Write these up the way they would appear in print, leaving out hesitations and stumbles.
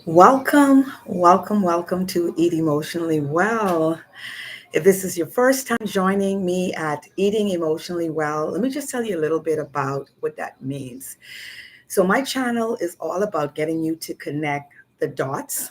Welcome to Eat Emotionally Well. If this is your first time joining me at Eating Emotionally Well, let me just tell you a little bit about what that means. So, my channel is all about getting you to connect the dots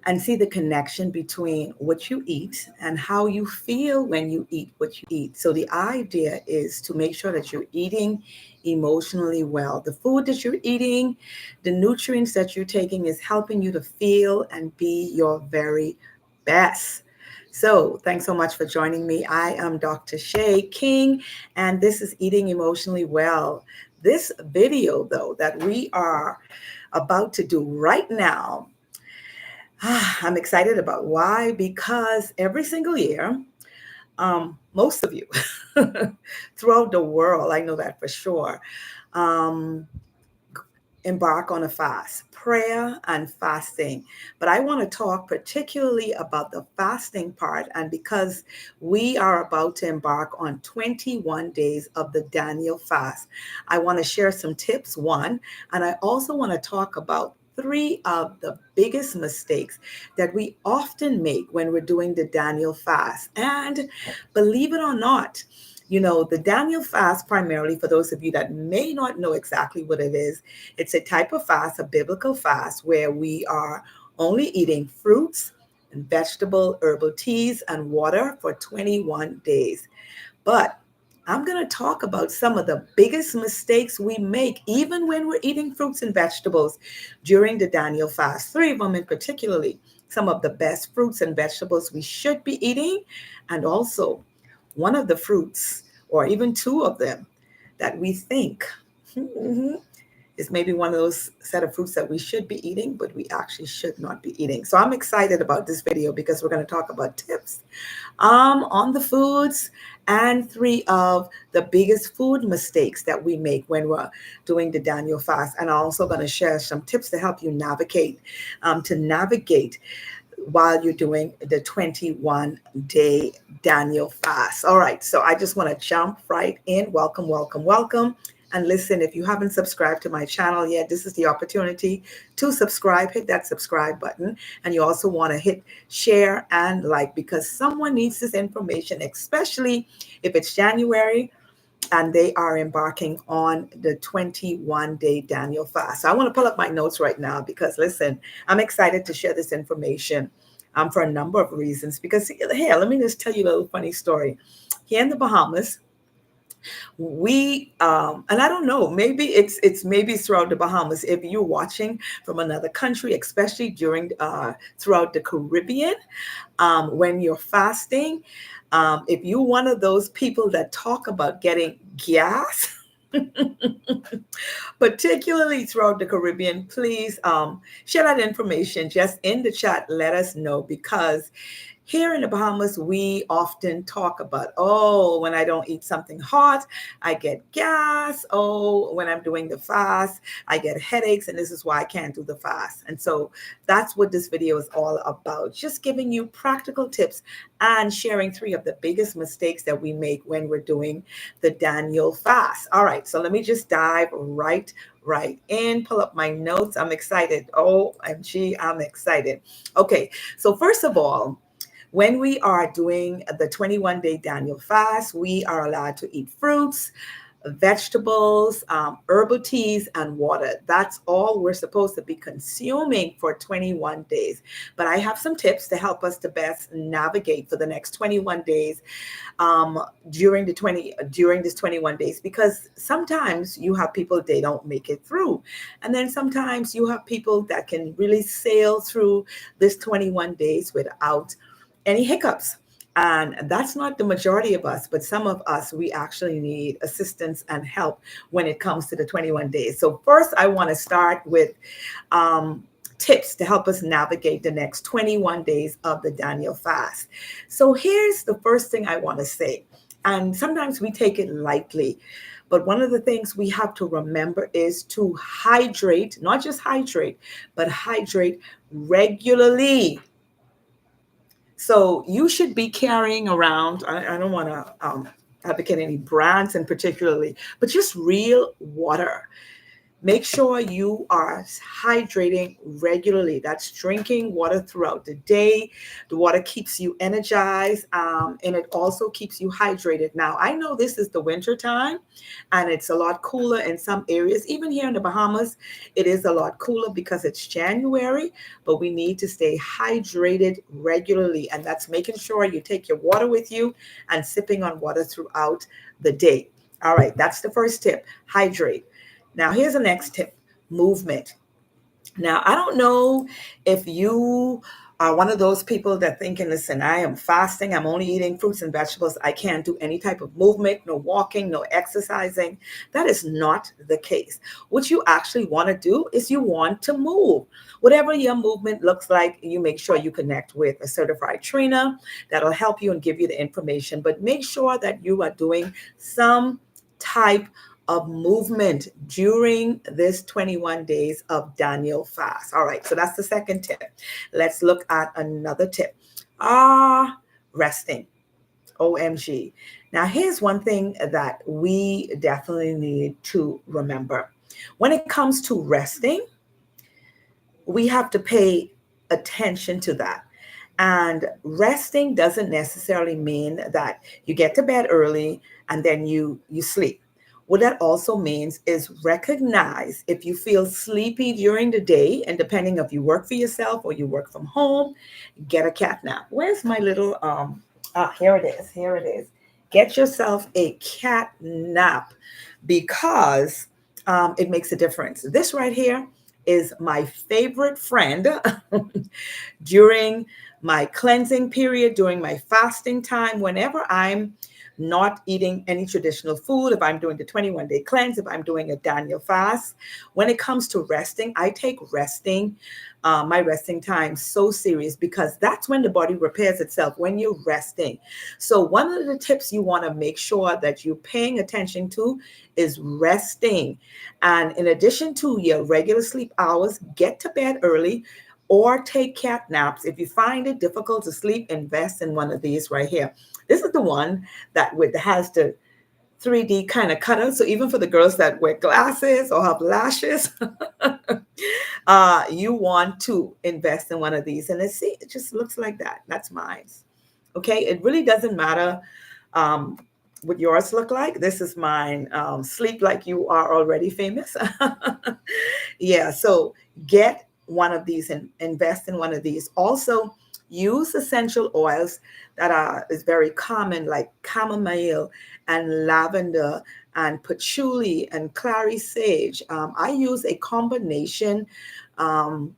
and see the connection between what you eat and how you feel when you eat what you eat. So, the idea is to make sure that you're eating emotionally well. The food that you're eating, the nutrients that you're taking is helping you to feel and be your very best. So, thanks so much for joining me. I am Dr. Shay King, and this is Eating Emotionally Well. This video, though, that we are about to do right now, I'm excited about why because every single year, most of you throughout the world, I know that for sure, um, embark on a fast, prayer and fasting. But I want to talk particularly about the fasting part. And because we are about to embark on 21 days of the Daniel fast, I want to share some tips, one, and I also want to talk about three of the biggest mistakes that we often make when we're doing the Daniel fast. And believe it or not, the Daniel fast, primarily for those of you that may not know exactly what it is, it's a type of fast, a biblical fast, where we are only eating fruits and vegetable, herbal teas, and water for 21 days. But I'm going to talk about some of the biggest mistakes we make, even when we're eating fruits and vegetables during the Daniel fast. Three of them in particularly, some of the best fruits and vegetables we should be eating, and also one of the fruits, or even two of them, that we think is maybe one of those set of fruits that we should be eating, but we actually should not be eating. So I'm excited about this video because we're going to talk about tips on the foods and three of the biggest food mistakes that we make when we're doing the Daniel fast. And I'm also going to share some tips to help you navigate while you're doing the 21-day Daniel fast. All right, so I just want to jump right in. Welcome. And listen, if you haven't subscribed to my channel yet, this is the opportunity to subscribe. Hit that subscribe button. And you also want to hit share and like, because someone needs this information, especially if it's January and they are embarking on the 21-day Daniel fast. So I want to pull up my notes right now because, listen, I'm excited to share this information for a number of reasons. Because here, let me just tell you a little funny story. Here in the Bahamas, we and I don't know, maybe it's maybe throughout the Bahamas, if you're watching from another country, especially during throughout the Caribbean, when you're fasting, if you're one of those people that talk about getting gas, particularly throughout the Caribbean, please share that information just in the chat. Let us know, because here in the Bahamas, we often talk about, oh, when I don't eat something hot, I get gas. Oh, when I'm doing the fast, I get headaches, and this is why I can't do the fast. And so that's what this video is all about, just giving you practical tips and sharing three of the biggest mistakes that we make when we're doing the Daniel fast. All right, so let me just dive right in, pull up my notes. I'm excited. OMG, I'm excited. Okay, so first of all, when we are doing the 21-day Daniel fast, we are allowed to eat fruits, vegetables, herbal teas, and water. That's all we're supposed to be consuming for 21 days. But I have some tips to help us to best navigate for the next 21 days during this 21 days, because sometimes you have people, they don't make it through, and then sometimes you have people that can really sail through this 21 days without any hiccups. And that's not the majority of us, but some of us, we actually need assistance and help when it comes to the 21 days. So, first, I want to start with um, tips to help us navigate the next 21 days of the Daniel fast. So, here's the first thing I want to say. And sometimes we take it lightly. But one of the things we have to remember is to hydrate, not just hydrate, but hydrate regularly. So you should be carrying around, I don't want to advocate any brands in particularly, but just real water. Make sure you are hydrating regularly. That's drinking water throughout the day. The water keeps you energized, and it also keeps you hydrated. Now, I know this is the winter time and it's a lot cooler in some areas. Even here in the Bahamas, it is a lot cooler because it's January, but we need to stay hydrated regularly. And that's making sure you take your water with you and sipping on water throughout the day. All right, that's the first tip, hydrate. Now, here's the next tip, movement. Now, I don't know if you are one of those people that thinking, listen, I am fasting, I'm only eating fruits and vegetables, I can't do any type of movement, no walking, no exercising. That is not the case. What you actually want to do is you want to move. Whatever your movement looks like, you make sure you connect with a certified trainer that'll help you and give you the information. But make sure that you are doing some type of movement during this 21 days of Daniel fast. All right, so that's the second tip. Let's look at another tip. Resting. OMG. Now, here's one thing that we definitely need to remember. When it comes to resting, we have to pay attention to that. And resting doesn't necessarily mean that you get to bed early and then you sleep. What that also means is recognize if you feel sleepy during the day, and depending if you work for yourself or you work from home, get a cat nap. Where's my little here it is. Here it is. Get yourself a cat nap because it makes a difference. This right here is my favorite friend during my cleansing period, during my fasting time, whenever I'm not eating any traditional food, if I'm doing the 21-day cleanse, if I'm doing a Daniel fast. When it comes to resting, I take my resting time so serious because that's when the body repairs itself, when you're resting. So one of the tips you want to make sure that you're paying attention to is resting. And in addition to your regular sleep hours, get to bed early or take cat naps. If you find it difficult to sleep, invest in one of these right here. This is the one that has the 3D kind of cutout. So even for the girls that wear glasses or have lashes, you want to invest in one of these. And let's see, it just looks like that. That's mine. Okay, it really doesn't matter what yours look like. This is mine. Sleep like you are already famous. Yeah, so get one of these and invest in one of these. Also, use essential oils that is very common, like chamomile and lavender and patchouli and clary sage. I use a combination um,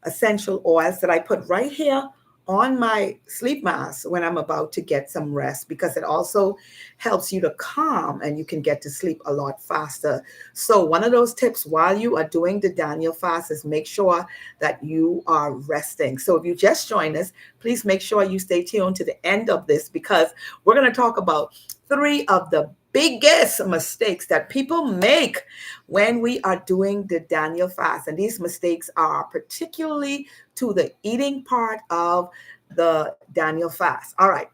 essential oils that I put right here on my sleep mask when I'm about to get some rest because it also helps you to calm and you can get to sleep a lot faster. So one of those tips while you are doing the Daniel fast is make sure that you are resting. So if you just joined us, please make sure you stay tuned to the end of this because we're going to talk about 3 of the biggest mistakes that people make when we are doing the Daniel fast. And these mistakes are particularly to the eating part of the Daniel fast. All right.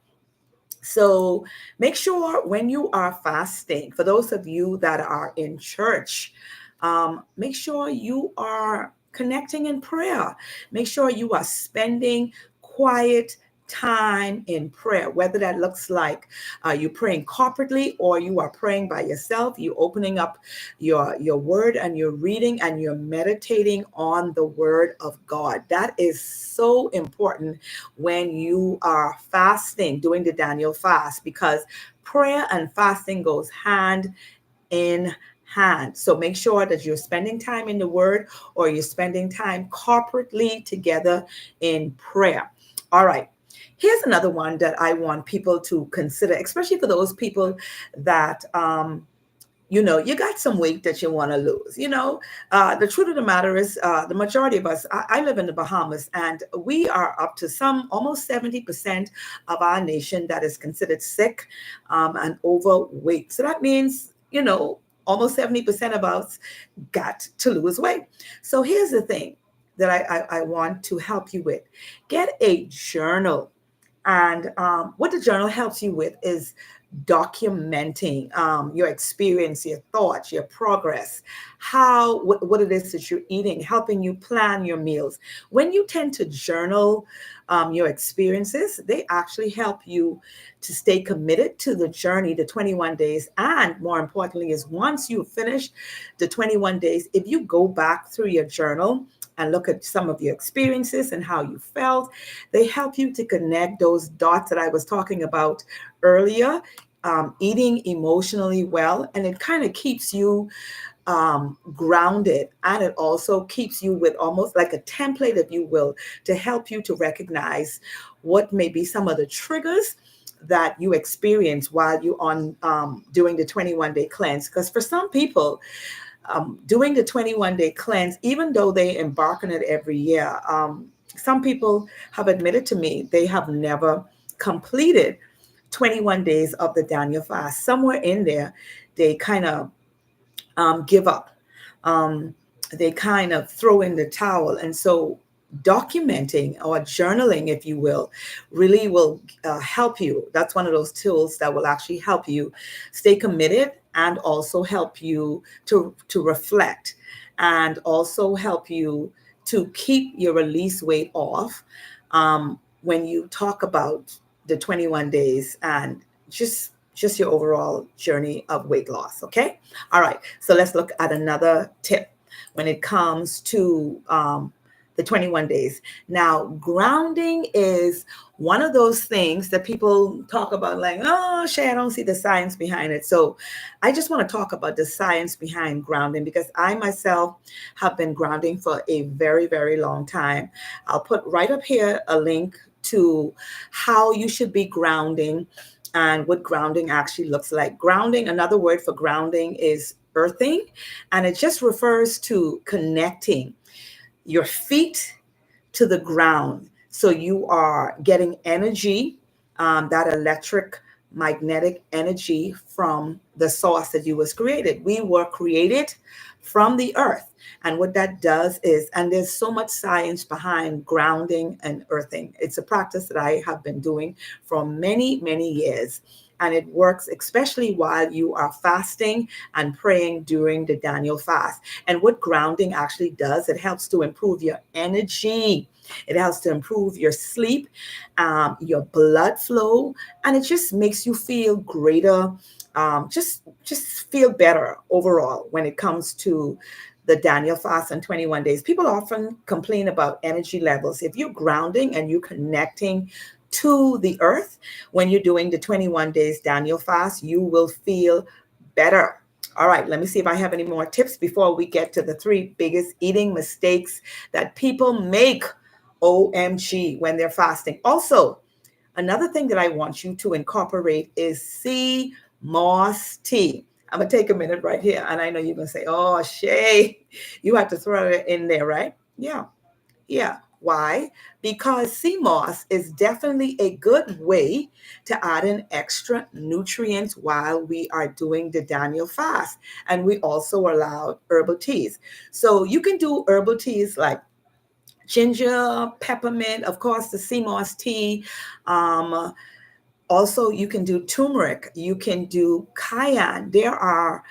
So make sure when you are fasting, for those of you that are in church, make sure you are connecting in prayer. Make sure you are spending quiet time in prayer, whether that looks like you praying corporately or you are praying by yourself. You opening up your word and you're reading and you're meditating on the word of God. That is so important when you are fasting, doing the Daniel fast, because prayer and fasting goes hand in hand. So make sure that you're spending time in the word or you're spending time corporately together in prayer. All right. Here's another one that I want people to consider, especially for those people that you got some weight that you want to lose. The truth of the matter is the majority of us, I live in the Bahamas, and we are up to almost 70% of our nation that is considered sick and overweight. So that means, almost 70% of us got to lose weight. So here's the thing that I want to help you with. Get a journal. And what the journal helps you with is documenting your experience, your thoughts, your progress, what it is that you're eating, helping you plan your meals. When you tend to journal your experiences, they actually help you to stay committed to the journey, the 21 days. And more importantly, is once you finish the 21 days, if you go back through your journal and look at some of your experiences and how you felt, they help you to connect those dots that I was talking about earlier. Eating emotionally well, and it kind of keeps you grounded, and it also keeps you with almost like a template, if you will, to help you to recognize what may be some of the triggers that you experience while you're on doing the 21-day cleanse. Because for some people, doing the 21-day cleanse, even though they embark on it every year, some people have admitted to me they have never completed 21 days of the Daniel fast. Somewhere in there, they kind of give up. Um, they kind of throw in the towel. And so documenting or journaling, if you will, really will help you. That's one of those tools that will actually help you stay committed, and also help you to reflect, and also help you to keep your release weight off when you talk about the 21 days and just your overall journey of weight loss. Okay. All right. So let's look at another tip when it comes to the 21 days. Now, grounding is one of those things that people talk about like, oh, Shay, I don't see the science behind it. So I just want to talk about the science behind grounding, because I myself have been grounding for a very, very long time. I'll put right up here a link to how you should be grounding and what grounding actually looks like. Grounding, another word for grounding is earthing, and it just refers to connecting your feet to the ground. So you are getting energy, that electric magnetic energy from the source that you was created. We were created from the earth. And what that does is, and there's so much science behind grounding and earthing. It's a practice that I have been doing for many, many years. And it works especially while you are fasting and praying during the Daniel fast. And what grounding actually does, it helps to improve your energy. It helps to improve your sleep, your blood flow, and it just makes you feel greater, just feel better overall when it comes to the Daniel fast and 21 days. People often complain about energy levels. If you're grounding and you're connecting to the earth when you're doing the 21 days Daniel fast, you will feel better. All right, let me see if I have any more tips before we get to the 3 biggest eating mistakes that people make, OMG, when they're fasting. Also, another thing that I want you to incorporate is sea moss tea. I'm going to take a minute right here. And I know you're going to say, oh, Shay, you have to throw it in there, right? Yeah. Yeah. Why? Because sea moss is definitely a good way to add in extra nutrients while we are doing the Daniel fast. And we also allow herbal teas. So you can do herbal teas like ginger, peppermint, of course, the sea moss tea. Also, you can do turmeric. You can do cayenne. There are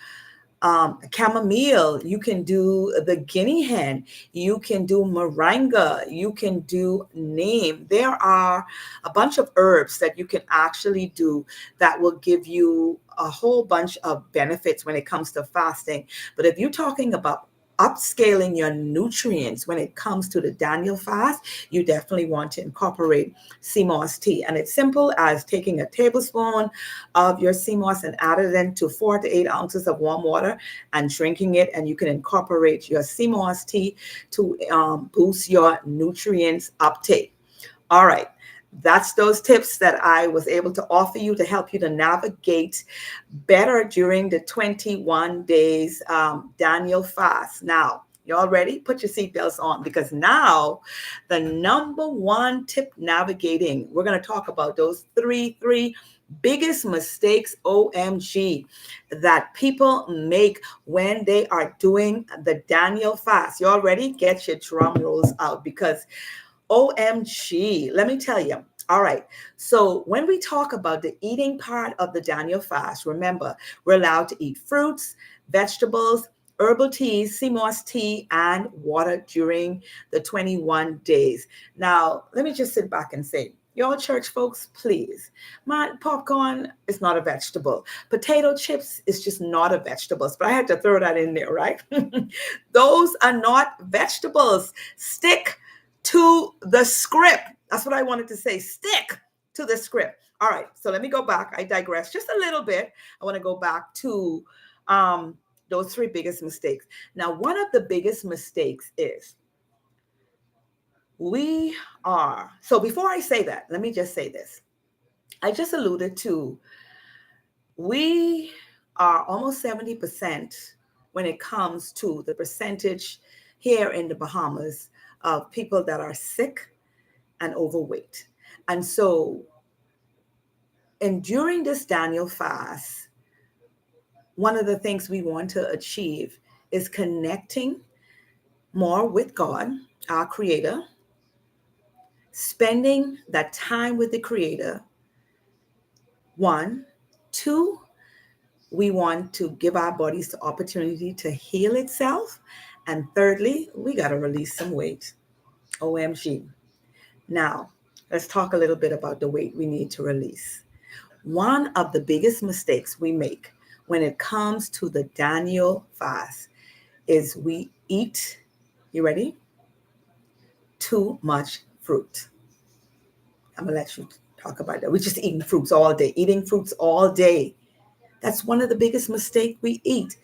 chamomile, you can do the guinea hen, you can do moringa, you can do neem. There are a bunch of herbs that you can actually do that will give you a whole bunch of benefits when it comes to fasting. But if you're talking about upscaling your nutrients when it comes to the Daniel fast, you definitely want to incorporate sea moss tea. And it's simple as taking a tablespoon of your sea moss and add it into 4 to 8 ounces of warm water and drinking it. And you can incorporate your sea moss tea to boost your nutrients uptake. All right. That's those tips that I was able to offer you to help you to navigate better during the 21 days Daniel fast. Now, you all ready? Put your seatbelts on, because now the number one tip navigating, we're going to talk about those three biggest mistakes, OMG, that people make when they are doing the Daniel fast. You all ready? Get your drum rolls out, because OMG, let me tell you, All right. So when we talk about the eating part of the Daniel fast, remember, we're allowed to eat fruits, vegetables, herbal teas, sea moss tea, and water during the 21 days. Now, let me just sit back and say, y'all church folks, please. My popcorn is not a vegetable. Potato chips is just not a vegetable. But I had to throw that in there, right? Those are not vegetables. Stick to the script. That's what I wanted to say. Stick to the script. All right. So let me go back. I digress just a little bit. I want to go back to those three biggest mistakes. Now, one of the biggest mistakes is so before I say that, let me just say this. I just alluded to, we are almost 70% when it comes to the percentage here in the Bahamas of people that are sick and overweight. And so, and during this Daniel fast, one of the things we want to achieve is connecting more with God, our Creator, spending that time with the Creator. One, two, we want to give our bodies the opportunity to heal itself. And thirdly, we got to release some weight. OMG. Now, let's talk a little bit about the weight we need to release. One of the biggest mistakes we make when it comes to the Daniel fast is we eat, you ready? Too much fruit. I'm going to let you talk about that. We're just eating fruits all day, eating fruits all day. That's one of the biggest mistakes we eat.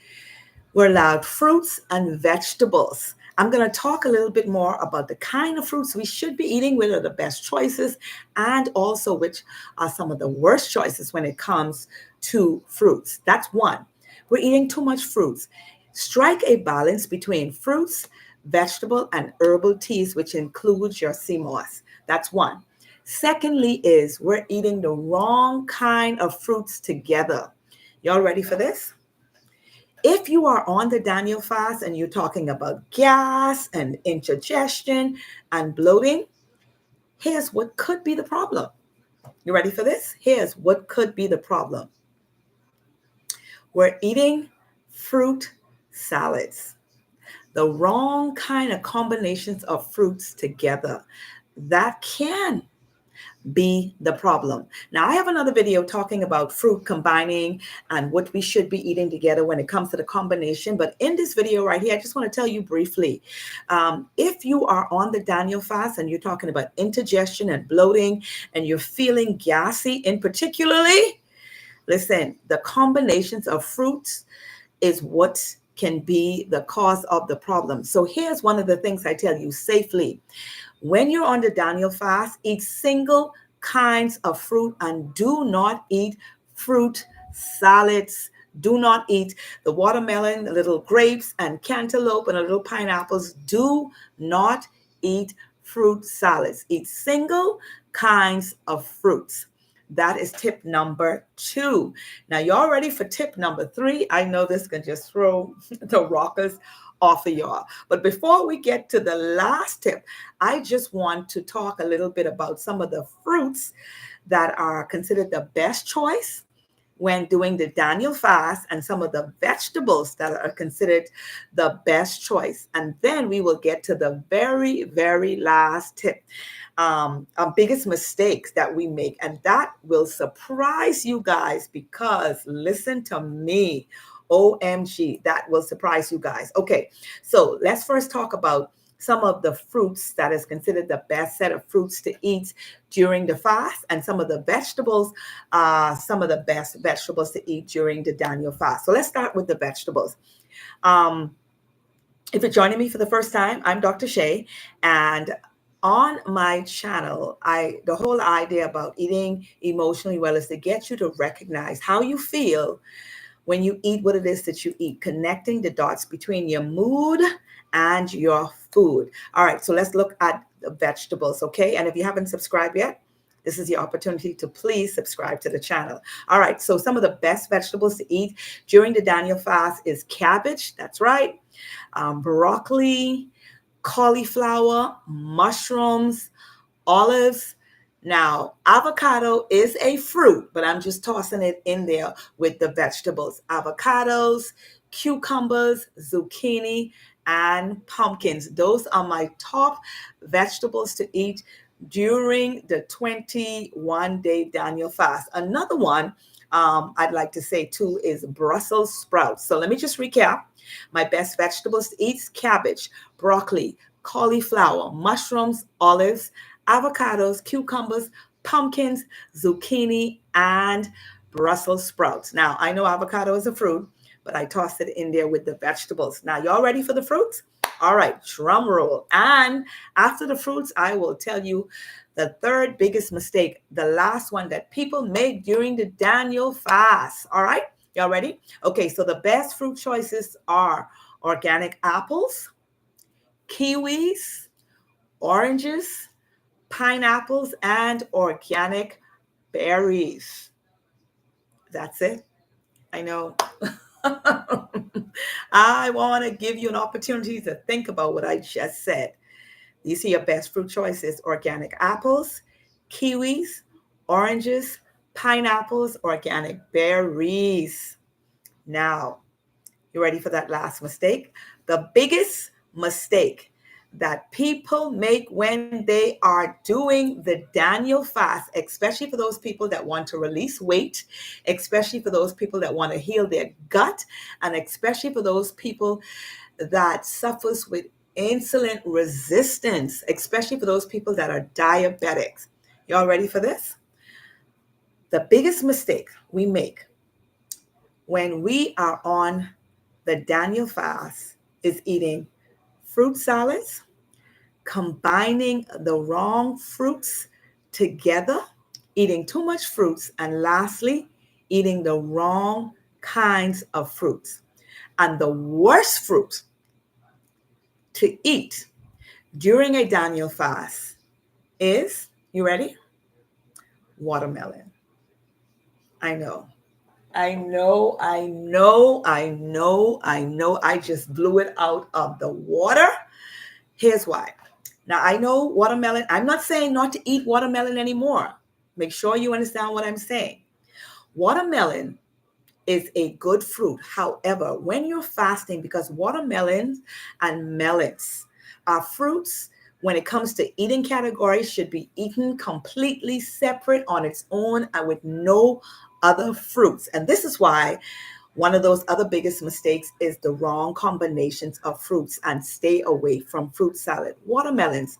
We're allowed fruits and vegetables. I'm going to talk a little bit more about the kind of fruits we should be eating, which are the best choices, and also which are some of the worst choices when it comes to fruits. That's one. We're eating too much fruits. Strike a balance between fruits, vegetable, and herbal teas, which includes your sea moss. That's one. Secondly is we're eating the wrong kind of fruits together. Y'all ready for this? If you are on the Daniel fast and you're talking about gas and indigestion and bloating, here's what could be the problem. You ready for this? Here's what could be the problem. We're eating fruit salads, the wrong kind of combinations of fruits together. That can be the problem. Now, I have another video talking about fruit combining and what we should be eating together when it comes to the combination. But in this video right here, I just want to tell you briefly, if you are on the Daniel fast and you're talking about indigestion and bloating and you're feeling gassy in particularly, listen, the combinations of fruits is what can be the cause of the problem. So here's one of the things I tell you safely. When you're on the Daniel fast, eat single kinds of fruit and do not eat fruit salads. Do not eat the watermelon, the little grapes and cantaloupe and the little pineapples. Do not eat fruit salads. Eat single kinds of fruits. That is tip number 2. Now, y'all ready for tip number 3? I know this can just throw the rockers off of y'all. But before we get to the last tip, I just want to talk a little bit about some of the fruits that are considered the best choice when doing the Daniel fast and some of the vegetables that are considered the best choice. And then we will get to the very, very last tip. Our biggest mistakes that we make, and that will surprise you guys because listen to me. OMG, that will surprise you guys. Okay, so let's first talk about some of the fruits that is considered the best set of fruits to eat during the fast, and some of the vegetables, some of the best vegetables to eat during the Daniel fast. So let's start with the vegetables. If you're joining me for the first time, I'm Dr. Shay, and on my channel, the whole idea about eating emotionally well is to get you to recognize how you feel when you eat what it is that you eat, connecting the dots between your mood and your food. All right, so let's look at the vegetables, okay? And if you haven't subscribed yet, this is your opportunity to please subscribe to the channel. All right, so some of the best vegetables to eat during the Daniel fast is cabbage, that's right, broccoli, cauliflower, mushrooms, olives, Now, avocado is a fruit, but I'm just tossing it in there with the vegetables. Avocados, cucumbers, zucchini, and pumpkins. Those are my top vegetables to eat during the 21-day Daniel fast. Another one I'd like to say too is Brussels sprouts. So let me just recap. My best vegetables to eat: cabbage, broccoli, cauliflower, mushrooms, olives, avocados, cucumbers, pumpkins, zucchini, and Brussels sprouts. Now, I know avocado is a fruit, but I tossed it in there with the vegetables. Now, y'all ready for the fruits? All right, drum roll. And after the fruits, I will tell you the third biggest mistake, the last one that people make during the Daniel fast. All right, y'all ready? Okay, so the best fruit choices are organic apples, kiwis, oranges, pineapples, and organic berries. That's it. I know. I want to give you an opportunity to think about what I just said. These are your best fruit choices: organic apples, kiwis, oranges, pineapples, organic berries. Now, you ready for that last mistake? The biggest mistake that people make when they are doing the Daniel fast, especially for those people that want to release weight, especially for those people that want to heal their gut, and especially for those people that suffers with insulin resistance, especially for those people that are diabetics. Y'all ready for this? The biggest mistake we make when we are on the Daniel fast is eating fruit salads, combining the wrong fruits together, eating too much fruits, and lastly, eating the wrong kinds of fruits. And the worst fruit to eat during a Daniel fast is, you ready? Watermelon. I know. I know, I know, I know, I know. I just blew it out of the water. Here's why. Now, I know watermelon. I'm not saying not to eat watermelon anymore. Make sure you understand what I'm saying. Watermelon is a good fruit. However, when you're fasting, because watermelons and melons are fruits, when it comes to eating categories, should be eaten completely separate on its own and with no other fruits. And this is why one of those other biggest mistakes is the wrong combinations of fruits, and stay away from fruit salad. Watermelons,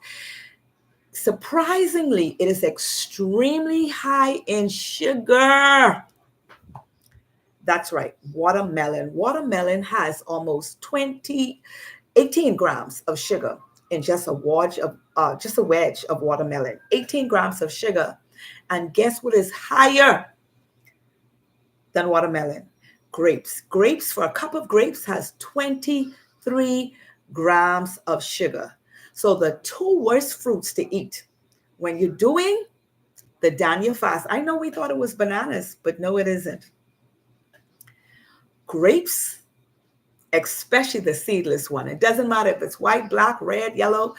surprisingly, it is extremely high in sugar. That's right, watermelon. Watermelon has almost 18 grams of sugar in just a wedge of watermelon. 18 grams of sugar. And guess what is higher than watermelon? Grapes. Grapes, for a cup of grapes, has 23 grams of sugar. So the two worst fruits to eat when you're doing the Daniel fast. I know we thought it was bananas, but no, it isn't. Grapes, especially the seedless one. It doesn't matter if it's white, black, red, yellow.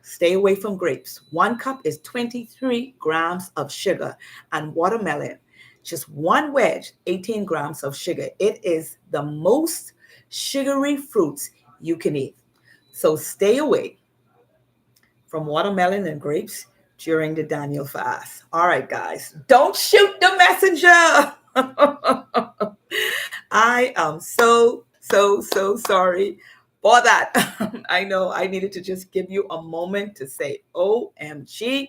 Stay away from grapes. One cup is 23 grams of sugar. And watermelon, just one wedge, 18 grams of sugar. It is the most sugary fruits you can eat. So stay away from watermelon and grapes during the Daniel fast. All right, guys, don't shoot the messenger. I am so sorry for that. I know I needed to just give you a moment to say OMG.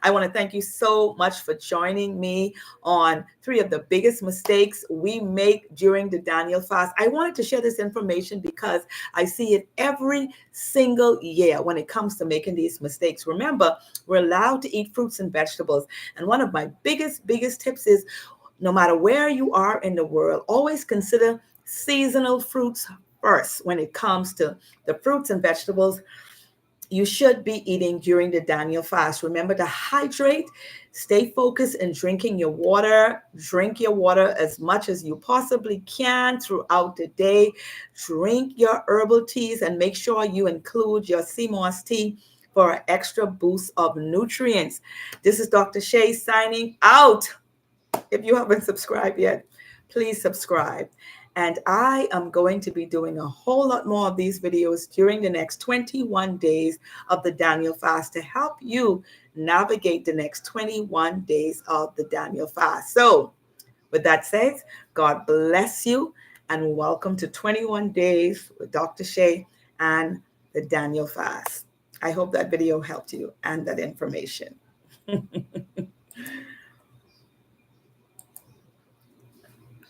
I want to thank you so much for joining me on 3 of the biggest mistakes we make during the Daniel fast. I wanted to share this information because I see it every single year when it comes to making these mistakes. Remember, we're allowed to eat fruits and vegetables. And one of my biggest tips is, no matter where you are in the world, always consider seasonal fruits first when it comes to the fruits and vegetables you should be eating during the Daniel fast. Remember to hydrate, stay focused in drinking your water. Drink your water as much as you possibly can throughout the day. Drink your herbal teas and make sure you include your sea moss tea for an extra boost of nutrients. This is Dr. Shay signing out. If you haven't subscribed yet, please subscribe. And I am going to be doing a whole lot more of these videos during the next 21 days of the Daniel fast to help you navigate the next 21 days of the Daniel fast. So with that said, God bless you and welcome to 21 days with Dr. Shay and the Daniel fast. I hope that video helped you and that information.